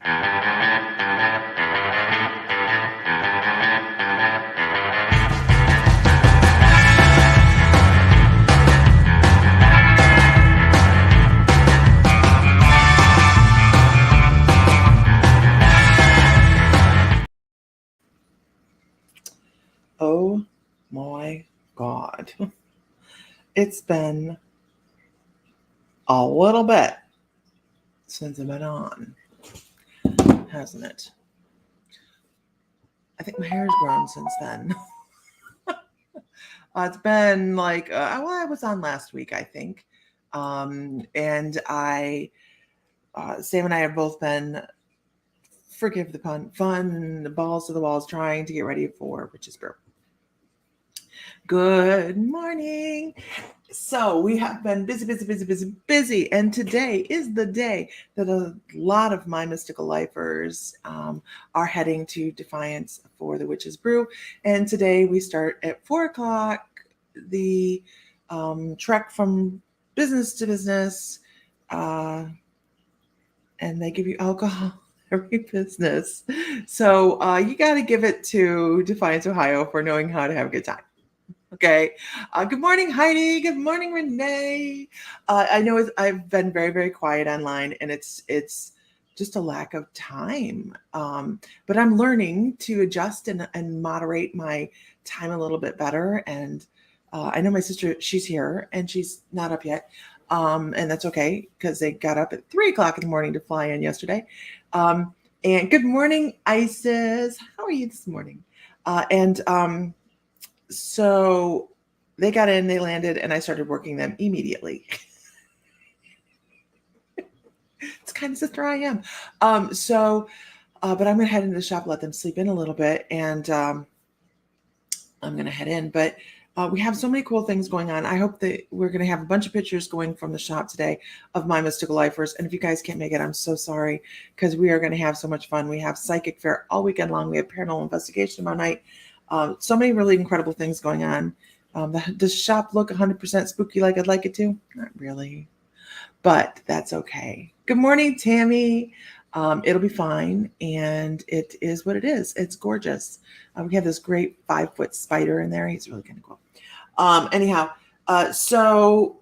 Oh my God. It's been a little bit since I've been on, hasn't it? I think my hair's grown since then. It's been like, well, I was on last week, I think. And Sam and I have both been, forgive the pun, fun, balls to the walls, trying to get ready for Witch's Brew. Good morning. So we have been busy. And today is the day that a lot of my mystical lifers are heading to Defiance for the Witch's Brew. And today we start at 4:00, the trek from business to business. And they give you alcohol every business. So you got to give it to Defiance, Ohio for knowing how to have a good time. Okay. Good morning, Heidi. Good morning, Renee. I know I've been very, very quiet online, and it's just a lack of time. But I'm learning to adjust and moderate my time a little bit better. And I know my sister, she's here, and she's not up yet. And that's okay, because they got up at 3:00 in the morning to fly in yesterday. And good morning, Isis. How are you this morning? So they got in, they landed, and I started working them immediately. It's kind of sister I am. But I'm going to head into the shop, let them sleep in a little bit, and I'm going to head in. But we have so many cool things going on. I hope that we're going to have a bunch of pictures going from the shop today of my mystical lifers. And if you guys can't make it, I'm so sorry, because we are going to have so much fun. We have psychic fair all weekend long. We have paranormal investigation tomorrow night. So many really incredible things going on. Does the shop look 100% spooky like I'd like it to? Not really, but that's okay. Good morning, Tammy. It'll be fine, and it is what it is. It's gorgeous. We have this great 5-foot spider in there. He's really kind of cool. So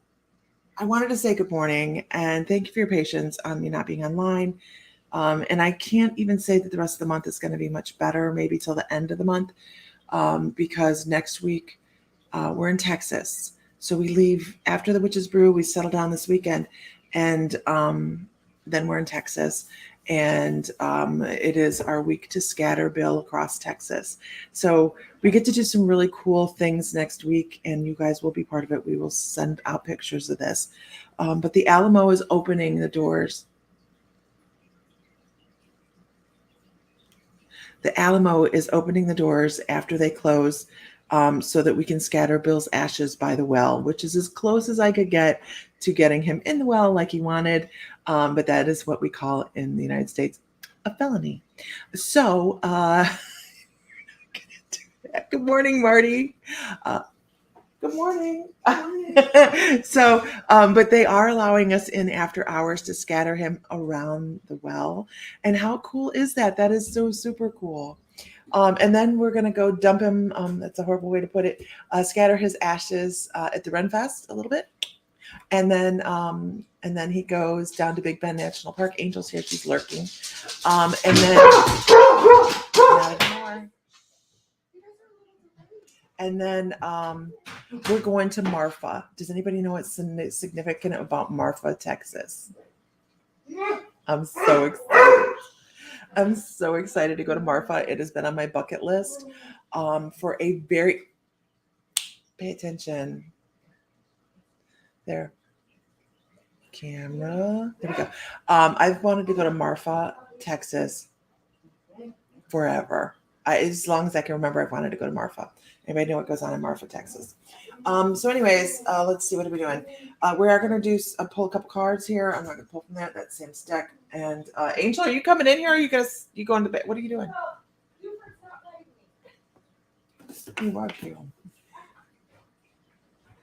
I wanted to say good morning and thank you for your patience on me not being online. And I can't even say that the rest of the month is going to be much better, maybe till the end of the month. Because next week we're in Texas. So we leave after the Witch's Brew, we settle down this weekend, and then we're in Texas, and it is our week to scatter Bill across Texas. So we get to do some really cool things next week, and you guys will be part of it. We will send out pictures of this. But the Alamo is opening the doors. The Alamo is opening the doors after they close, so that we can scatter Bill's ashes by the well, which is as close as I could get to getting him in the well like he wanted. But that is what we call in the United States a felony. So good morning, Marty. Good morning. So, but they are allowing us in after hours to scatter him around the well. And how cool is that? That is so super cool. And then we're going to go dump him. That's a horrible way to put it. Scatter his ashes at the Renfest a little bit. And then he goes down to Big Bend National Park. Angel's here. She's lurking. And then not anymore. And then we're going to Marfa. Does anybody know what's significant about Marfa, Texas? I'm so excited. I'm so excited to go to Marfa. It has been on my bucket list for a very... Pay attention. There. Camera. There we go. I've wanted to go to Marfa, Texas forever. As long as I can remember, I've wanted to go to Marfa. Anybody know what goes on in Marfa, Texas? So anyways, let's see. What are we doing? We are going to do pull a couple cards here. I'm not going to pull from that. That same stack. And Angel, are you coming in here? Or are you going to bed? What are you doing? No, you forgot you are cute.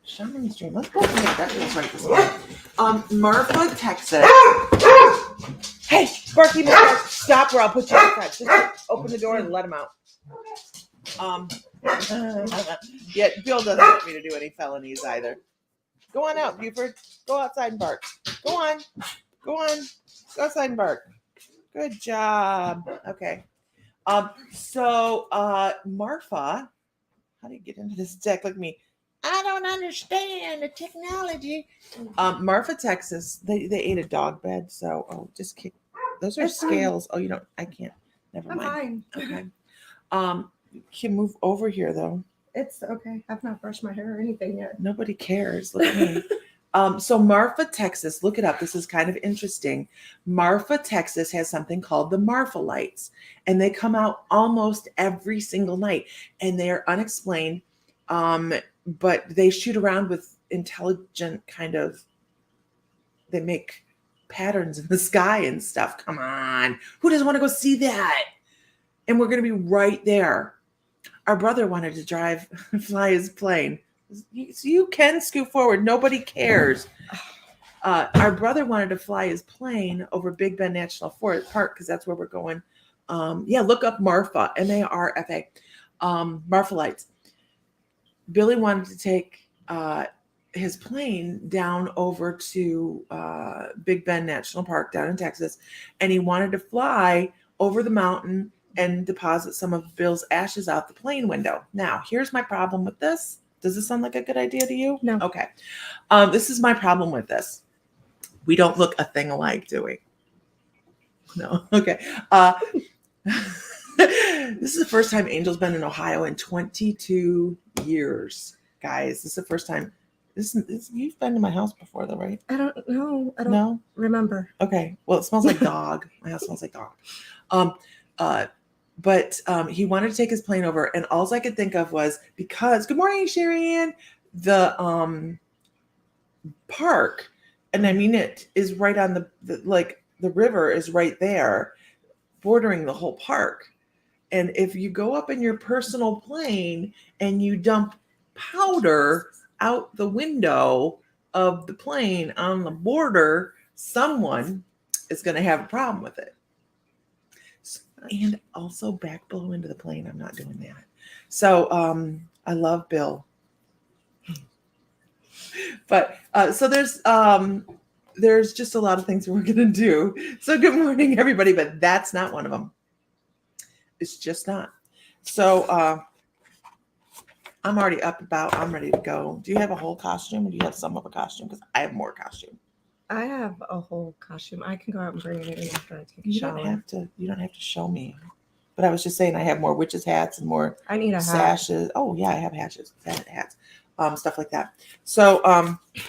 Shaman stream. Let's go from that feels right this morning. Marfa, Texas. Hey, Sparky, Stop or I'll put you outside. Just open the door and let him out. Yeah, Bill doesn't want me to do any felonies either. Go on out, Buford. Go outside and bark. Go on. Go outside and bark. Good job. Okay. So Marfa, how do you get into this deck? Look at me. I don't understand the technology. Marfa, Texas, they ate a dog bed, so just kick. Those are It's scales. Fine. Oh, you don't. I can't. Never mind. I'm fine. Okay. You can move over here though. It's okay. I've not brushed my hair or anything yet. Nobody cares. Look at me. So Marfa, Texas, look it up. This is kind of interesting. Marfa, Texas has something called the Marfa lights, and they come out almost every single night, and they are unexplained. But they shoot around with intelligent kind of, they make patterns in the sky and stuff. Come on. Who doesn't want to go see that? And we're going to be right there. Our brother wanted to fly his plane. So you can scoot forward. Nobody cares. Our brother wanted to fly his plane over Big Bend National Park because that's where we're going. Look up Marfa, Marfa, Marfa lights. Billy wanted to take his plane down over to Big Bend National Park down in Texas, and he wanted to fly over the mountain and deposit some of Bill's ashes out the plane window. Now, here's my problem with this. Does this sound like a good idea to you? No. Okay. This is my problem with this. We don't look a thing alike, do we? No. Okay. This is the first time Angel's been in Ohio in 22 years, guys. This is the first time. You've been to my house before, though, right? I don't know. I don't remember. Okay. Well, it smells like dog. My house smells like dog. But he wanted to take his plane over, and all I could think of was because, good morning, Sherry-Ann, the park, and I mean it is right on the river is right there, bordering the whole park. And if you go up in your personal plane and you dump powder out the window of the plane on the border, someone is going to have a problem with it. And also back blow into the plane. I'm not doing that. So I love Bill. But so there's just a lot of things we're going to do. So good morning, everybody. But that's not one of them. It's just not. So I'm already up about. I'm ready to go. Do you have a whole costume or do you have some of a costume? Because I have more costume. I have a whole costume. I can go out and bring it in after I take a shower. You don't have to show me. But I was just saying I have more witches' hats and more sashes. Hat. Oh, yeah, I have hats, stuff like that. So, you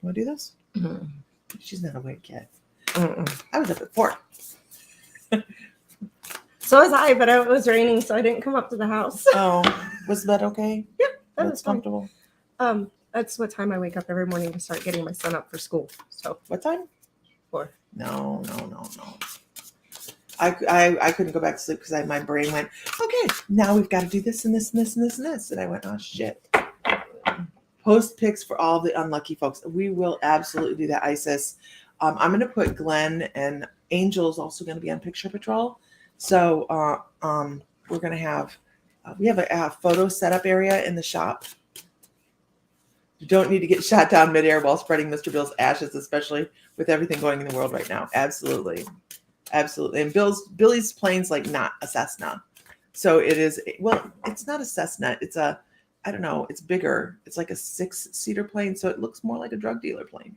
want to do this? Mm-hmm. She's not awake yet. Mm-mm. I was up at 4. So was I, but it was raining, so I didn't come up to the house. Oh, was that okay? Yeah, that was comfortable. That's what time I wake up every morning to start getting my son up for school. So what time? 4. No. I couldn't go back to sleep because my brain went, okay, now we've got to do this and this and this and this and this. And I went, oh shit. Post pics for all the unlucky folks. We will absolutely do that, Isis. I'm going to put Glenn, and Angel's also going to be on Picture Patrol. So we're going to have, we have a photo setup area in the shop. You don't need to get shot down midair while spreading Mr. Bill's ashes, especially with everything going in the world right now. Absolutely. And Billy's plane's like not a Cessna. So it is, well, it's not a Cessna. It's I don't know, it's bigger. It's like a 6-seater plane. So it looks more like a drug dealer plane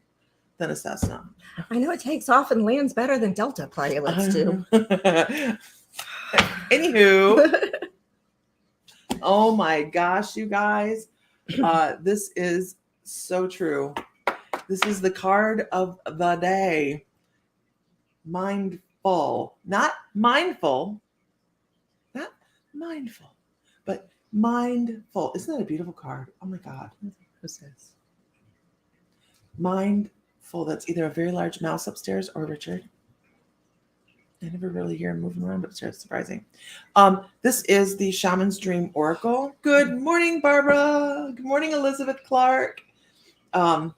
than a Cessna. I know it takes off and lands better than Delta pilots do. Anywho, oh my gosh, you guys, this is so true. This is the card of the day. Mindful, not mindful, but mindful. Isn't that a beautiful card? Oh my God. Who's this? Mindful. That's either a very large mouse upstairs or Richard. I never really hear him moving around upstairs. Surprising. This is the Shaman's Dream Oracle. Good morning, Barbara. Good morning, Elizabeth Clark. What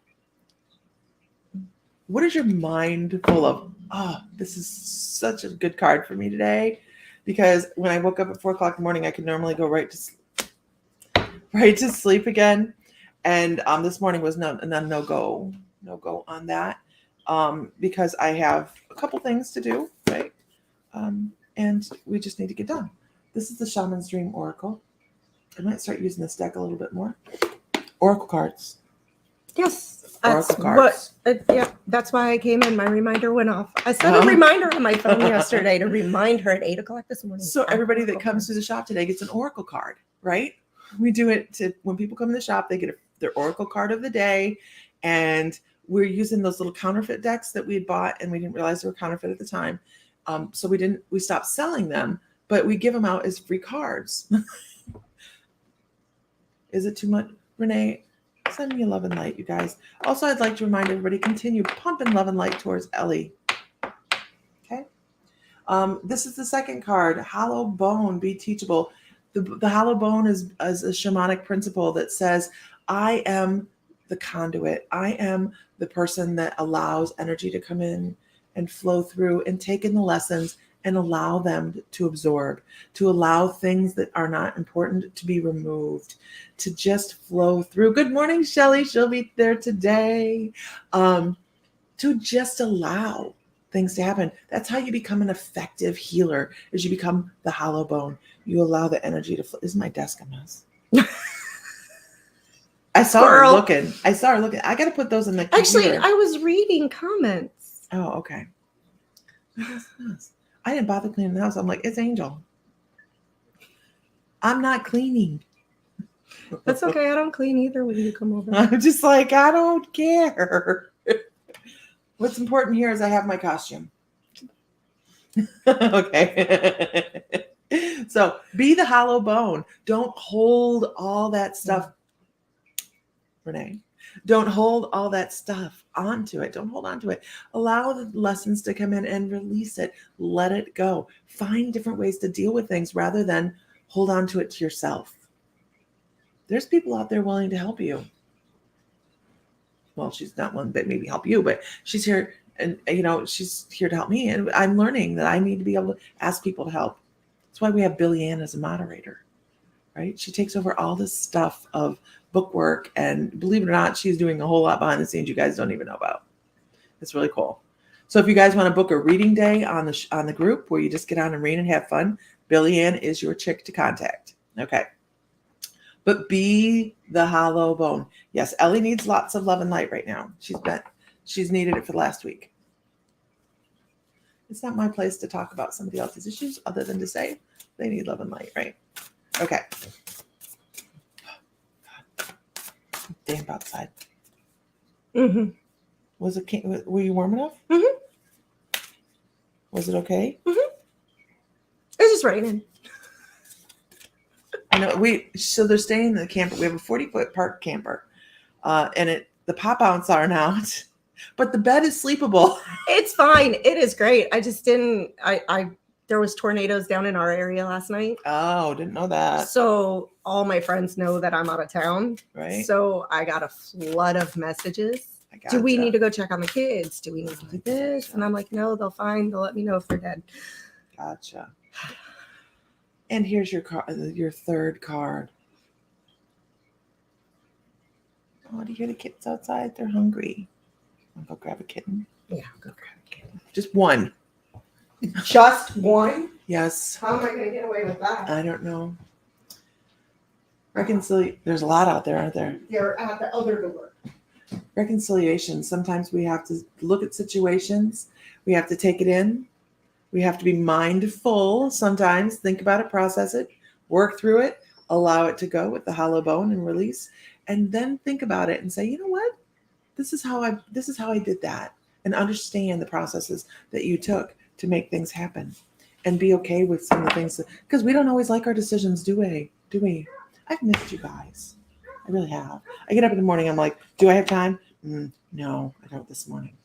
is your mind full of? Oh, this is such a good card for me today, because when I woke up at 4 o'clock in the morning, I could normally go right to sleep again. And this morning was no go on that, because I have a couple things to do, right? And we just need to get done. This is the Shaman's Dream Oracle. I might start using this deck a little bit more. Oracle cards. Yes, Oracle that's cards. yeah, that's why I came in. My reminder went off. I set a reminder on my phone yesterday to remind her at 8 o'clock this morning. So everybody that comes to the shop today gets an Oracle card, right? We do it to when people come in the shop, they get their Oracle card of the day, and we're using those little counterfeit decks that we had bought, and we didn't realize they were counterfeit at the time. So we stopped selling them, but we give them out as free cards. Is it too much, Renee? Send me love and light, you guys. Also, I'd like to remind everybody, continue pumping love and light towards Ellie. Okay. This is the second card, Hollow Bone, Be Teachable. The hollow bone is a shamanic principle that says, I am the conduit. I am the person that allows energy to come in and flow through and take in the lessons and allow them to absorb, to allow things that are not important to be removed, to just flow through. Good morning, Shelly. She'll be there today. To just allow things to happen. That's how you become an effective healer, is you become the hollow bone. You allow the energy to flow. Is my desk a mess? I saw her looking. I got to put those in the computer. Actually, I was reading comments. Oh, okay. I didn't bother cleaning the house. I'm like, it's Angel. I'm not cleaning. That's okay. I don't clean either when you come over. I'm just like, I don't care. What's important here is I have my costume. Okay. So be the hollow bone. Don't hold all that stuff. Renee, don't hold all that stuff onto it. Don't hold on to it. Allow the lessons to come in and release it. Let it go. Find different ways to deal with things rather than hold on to it to yourself. There's people out there willing to help you. Well, she's not one that maybe help you, but she's here, and she's here to help me. And I'm learning that I need to be able to ask people to help. That's why we have Billy Ann as a moderator, right? She takes over all this stuff of book work, and believe it or not, she's doing a whole lot behind the scenes you guys don't even know about. It's really cool. So if you guys want to book a reading day on the group where you just get on and read and have fun, Billy Ann is your chick to contact. Okay. But be the hollow bone. Yes, Ellie needs lots of love and light right now. She's needed it for the last week. It's not my place to talk about somebody else's issues other than to say they need love and light, right? Okay. Damp outside. Mm-hmm. Were you warm enough? Mm-hmm. Was it okay? Mm-hmm. It's just raining. I know so they're staying in the camper. We have a 40-foot park camper, and the pop outs aren't out, but the bed is sleepable. It's fine. It is great. I just didn't. There was tornadoes down in our area last night. Oh, didn't know that. So all my friends know that I'm out of town. Right. So I got a flood of messages. Do we need to go check on the kids? Do we need to do this? And I'm like, no, they'll let me know if they're dead. Gotcha. And here's your third card. Oh, do you hear the kittens outside? They're hungry. I'll go grab a kitten. Yeah, I'll go grab a kitten. Just one. Just one? Yes. How am I going to get away with that? I don't know. There's a lot out there, aren't there? They're at the other door. Reconciliation. Sometimes we have to look at situations. We have to take it in. We have to be mindful sometimes, think about it, process it, work through it, allow it to go with the hollow bone and release, and then think about it and say, you know what? This is how I did that, and understand the processes that you took to make things happen, and be okay with some of the things, because we don't always like our decisions, do we? I've missed you guys. I really have. I get up in the morning, I'm like, do I have time? No, I don't this morning.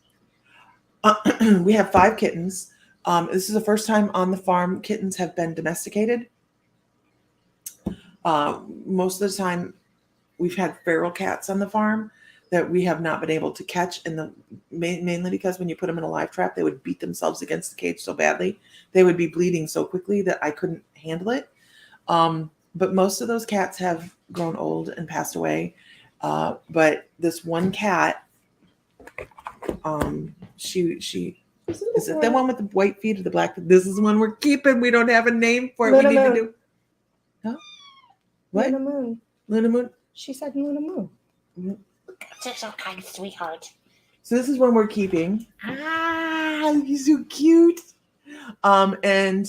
We have 5 kittens. This is the first time on the farm kittens have been domesticated. Most of the time we've had feral cats on the farm. that we have not been able to catch, and mainly because when you put them in a live trap, they would beat themselves against the cage so badly. They would be bleeding so quickly that I couldn't handle it. But most of those cats have grown old and passed away. But this one cat, she is it the one with the white feet or the black feet? This is the one we're keeping. We don't have a name for it. We need to do. Huh? What? Luna Moon. Luna Moon? She said Luna Moon. Such a kind sweetheart. So this is one we're keeping. He's so cute. And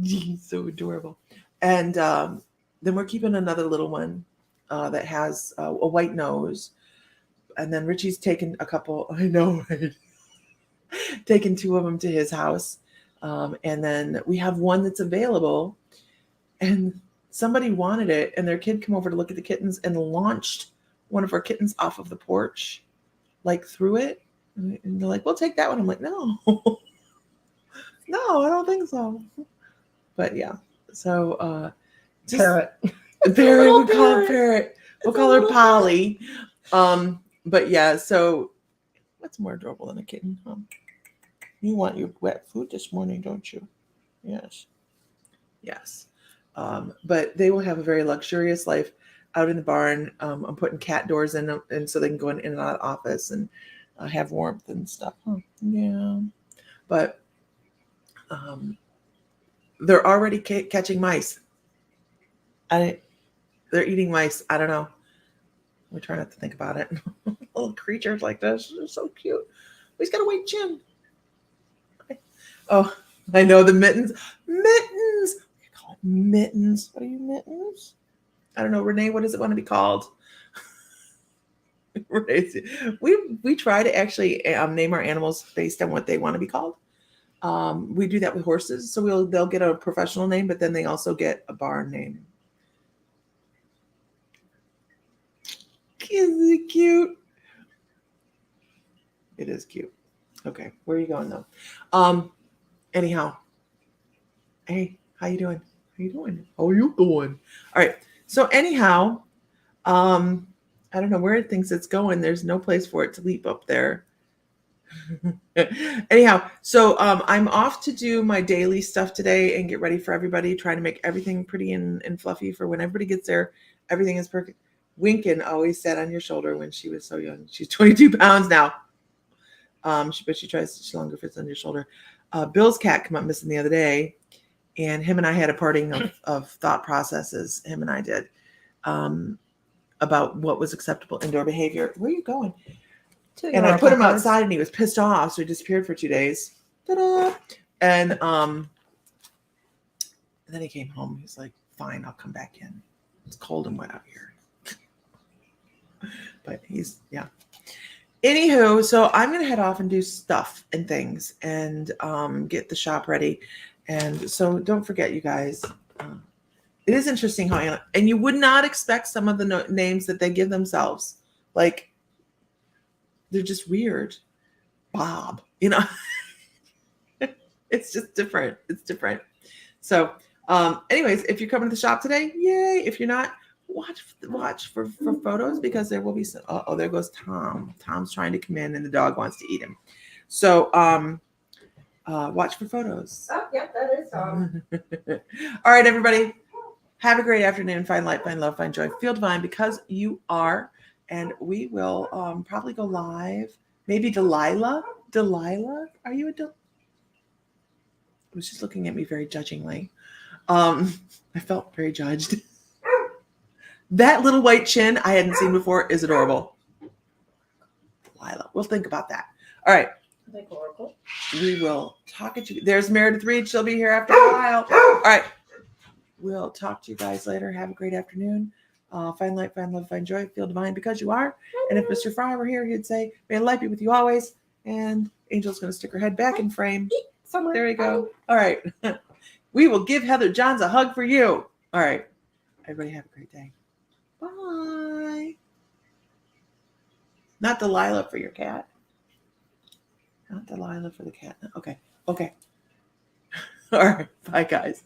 he's so adorable. And then we're keeping another little one that has a white nose. And then Richie's taken a couple. I know, right? Taken 2 of them to his house. And then we have one that's available. And somebody wanted it. And their kid came over to look at the kittens and launched one of our kittens off of the porch, like through it. And they're like, we'll take that one. I'm like, no. No, I don't think so. But yeah. So just Parrot. Parrot, we call her Parrot. We'll call her Polly. But yeah, so what's more adorable than a kitten? Huh? You want your wet food this morning, don't you? Yes. Yes. But they will have a very luxurious life out in the barn. I'm putting cat doors in them, and so they can go in and out of the office and have warmth and stuff. Huh. Yeah. But they're already catching mice. They're eating mice. I don't know. We try not to think about it. Little creatures like this, they're so cute. He's got a white chin. Oh, I know the mittens. Mittens. We call it mittens. What are you, mittens? I don't know, Renee. What does it want to be called? We try to actually name our animals based on what they want to be called. We do that with horses, so they'll get a professional name, but then they also get a barn name. Isn't it cute? It is cute. Okay, where are you going though? Anyhow, hey, how you doing? How you doing? How are you going? All right. So anyhow, I don't know where it thinks it's going. There's no place for it to leap up there. Anyhow, so I'm off to do my daily stuff today and get ready for everybody, trying to make everything pretty and fluffy for when everybody gets there. Everything is perfect. Winkin always sat on your shoulder when she was so young. She's 22 pounds now. But she no longer fits on your shoulder. Bill's cat came up missing the other day, and him and I had a parting of thought processes. Him and I did about what was acceptable indoor behavior. Where are you going? And I put him outside, and he was pissed off, so he disappeared for 2 days. Ta-da! And then he came home. He's like, "Fine, I'll come back in. It's cold and wet out here." But yeah. Anywho, so I'm going to head off and do stuff and things and get the shop ready. And so don't forget, you guys, it is interesting how, and you would not expect some of the names that they give themselves. Like, they're just weird. Bob, it's just different. It's different. So anyways, if you're coming to the shop today, yay. If you're not, watch for photos, because there will be some. Oh, there goes Tom. Tom's trying to come in and the dog wants to eat him. So watch for photos. Oh, yeah, that is Tom. All right, everybody. Have a great afternoon. Find light, find love, find joy. Feel divine, because you are. And we will probably go live. Maybe Delilah, are you a I was just looking at me very judgingly. I felt very judged. That little white chin I hadn't seen before is adorable. Delilah. We'll think about that. All right. We will talk at you. There's Meredith Reed. She'll be here after a while. All right. We'll talk to you guys later. Have a great afternoon. Find light, find love, find joy. Feel divine, because you are. And if Mr. Fry were here, he'd say, "May the light be with you always." And Angel's going to stick her head back in frame. Somewhere. There you go. All right. We will give Heather Johns a hug for you. All right. Everybody have a great day. Bye. Not Delilah for your cat. Not Delilah for the cat. Okay. All right. Bye, guys.